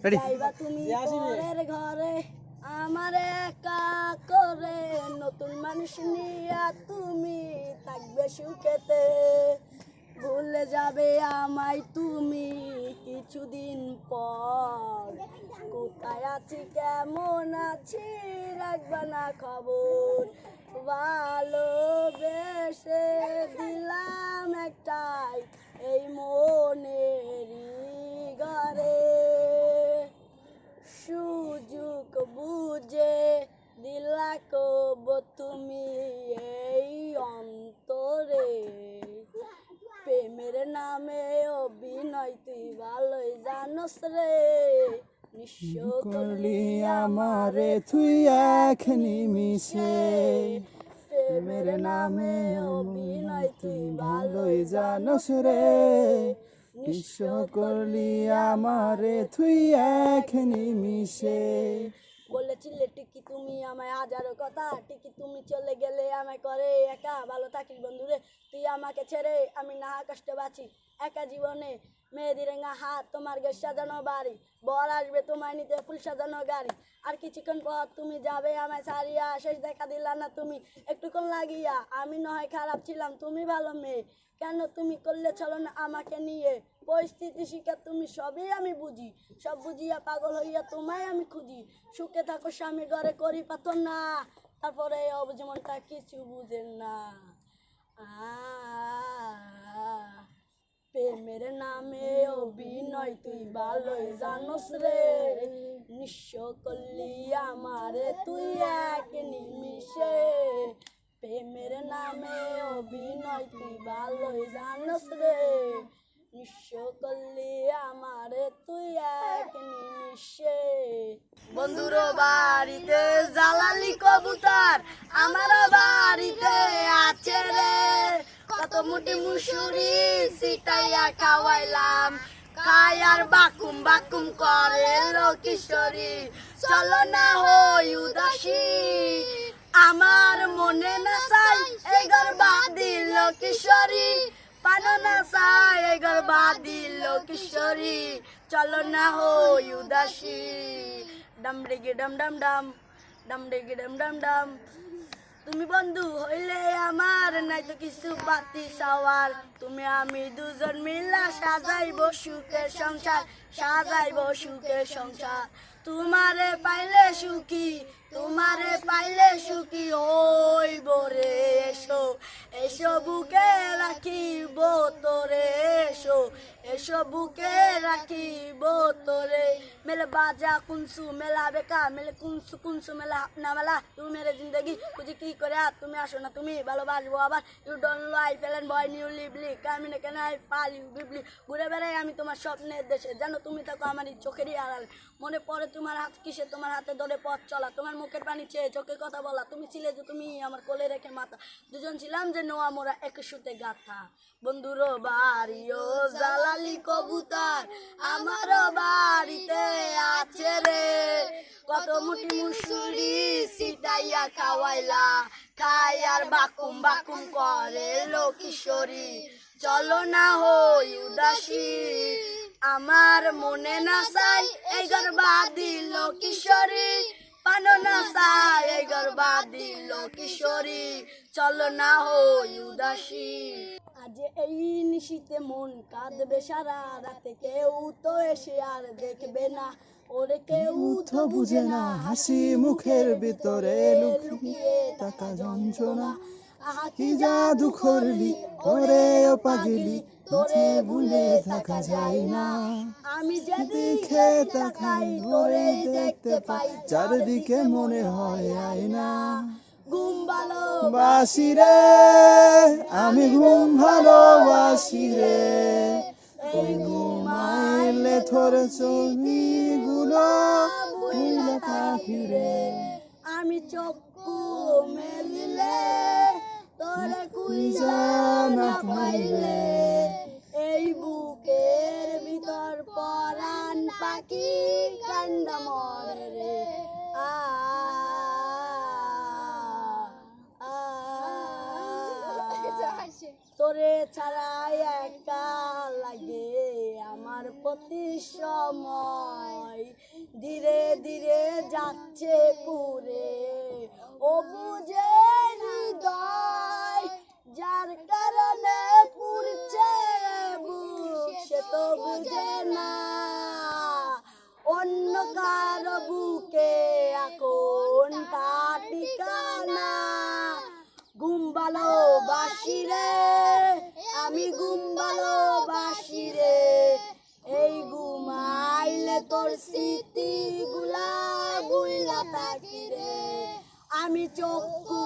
যাইবা তুমি পরের ঘরে আমার একা করে, নতুন মানুষ নিয়া তুমি থাকবে সুখেতে, ভুলে যাবে আমায় তুমি কিছুদিন পর, কোথায় আছি কেমন আছি রাখবা না খবর, ভালোবেসে দিলাম একটাই এই মনেরই ঘরে, সুযোগ বুঝে দিলা কব তুমি এই অন্তরে, প্রেমের নামে অভিনয় তুই ভালোই জানোস রে, নিঃস্ব করলি আমারে তুই এক নিমিষে, প্রেমের নামে অভিনয় তুই ভালোই জানোস রে, নিঃস্ব করলি আমারে তুই এক নিমিষে। বলেছিলে টিকি তুমি আমায় হাজারো কথা, টিকি তুমি চলে গেলে আমায় করে একা, ভালো থাকিস বন্ধুরে তুই আমাকে ছেড়ে, আমি না কষ্টে বাঁচি একা জীবনে, মেহেদি রেঙ্গা হাত তোমার গে সাজানো বাড়ি, বর আসবে তোমায় নিতে ফুল সাজানো গাড়ি, আর কিছুক্ষণ পর তুমি যাবে আমায় ছাড়িয়া, শেষ দেখা দিলা না তুমি একটুক্ষণ লাগিয়া, আমি নয় খারাপ ছিলাম তুমি ভালো মেয়ে, কেন তুমি করলে চলো না আমাকে নিয়ে, পরিস্থিতি শিখা তুমি সবই আমি বুঝি, সব বুঝিয়া পাগল হইয়া তোমায় আমি খুঁজি, সুখে থাকো স্বামী ঘরে করি পাথর না, তারপরে অবুঝ মনটা কিছু বুঝেন না, প্রেমের নামে অভিনয় তুই ভালোই জানোস রে, নিঃস্ব করলি আমারে তুই এক নিমিষে, প্রেমের নামে অভিনয় তুই ভালোই জানোস রে, নিঃস্ব করলি আমারে তুই এক নিমিষে। বন্ধুর বাড়িতে জ্বালালি কবুতর, আমার বাড়িতে আছে রে, কত মুটি মুসুরি সিটাইয়া খাওয়াইলাম, খাই আর বাকুম বাকুম করে কিশোরী, চলো না হই উদাসী, আমার মনে না চাই এই ঘর বাঁধিল কিশোরী, পানো না চাই এই ঘর বাঁধিল কিশোরী, চলো না হই উদাসী, ডাম ডেগে ডাম ডাম ডাম, ডাম ডেগে ডাম ডাম ডাম, তুমি বন্ধু হইলে আমার নাই তো কিছু বাতি সাওয়ার, তুমি আমি দুজন মিলা সাজাইব সুখের সংসার, সাজাইব সুখের সংসার, তোমারে পাইলে সুখী, তোমারে পাইলে সুখী হইব রে, এসো এসো বুকে রাখিব তোরে, এসো এসো বুকে রাখিব তোরে, মেলে বাজা কুনসু মেলা বেকা মেলে কুনসু কুনসু মেলা আপনা মেলা, তুমি মেরে জিন্দগি খুঁজি কি করে, তুমি আসো না তুমি ভালোবাসবো আবার, ইউ ডোন্ট লাইক ফেলেন বয় নিউ লিভলি কামিনে কেন আই পাল ইউ বিবলি, ঘুরে বেড়াই আমি তোমার স্বপ্নের দেশে, জানো তুমি থাকো আমার চোখেরই আড়ালে, মনে পড়ে তোমার হাত কিসে তোমার হাতে ধরে পথ চলা, তোমার মুখের পানি চেয়ে চোখে কথা বলা, তুমি ছিলে যে তুমি আমার কোলে রেখে মাথা, দুজন ছিলাম যে নোয়া মোরা এক সুতে গাথা, বন্ধুর বাড়িও জ্বালালি কবুতর, আমার বাড়িতে আছে রে, কত মুটি মুসুরি সিটাইয়া খাওয়াইলা, খাই আর বাকুম বাকুম করে কিশোরী, চলো না হই উদাসী, আমার মনে না চাই এই ঘর বাঁধিল কিশোরী, পানো না চাই এই ঘর বাঁধিল কিশোরী, চলো না হই উদাসী, আজ এই নিশীতে মন কাঁদবে সারা রাতে, কেউ তো এসে আর দেখবে না, ওরে কেউ তো বুঝে না হাসি মুখের ভিতরে লুকিয়ে থাকা যন্ত্রণা, কি জাদু করলি ওরে ও পাগলি, তোরে ভুলে থাকা যায় না, আমি যেদিকে তাকাই ওরে দেখতে পাই, চারদিকে মনে হয় আয়না, ঘুম ভালোবাসি রে আমি ঘুম ভালোবাসি রে, তুই ঘুমাইলে তোর ছবিগুলো ভুলে থাকি রে, আমি চক্ষু মেলিলে তোরে খুঁজে না পাইলে, এই বুকের ভিতর পরাণ পাখি কান্দা মরে রে, তোরে ছাড়াই একা লাগে আমার প্রতি সময়, ধীরে ধীরে যাচ্ছে পুরে ও বুঝে হৃদয় যার কারণে পুরছে বুক সে তো বুঝে না অন্য কারো বুকে এখন তার ঠিকানা ঘুম ভালোবাসি রে আমি ঘুম ভালোবাসি রে এই ঘুমাইলে তোর স্মৃতি গুলা ভুইলা থাকি রে আমি চক্ষু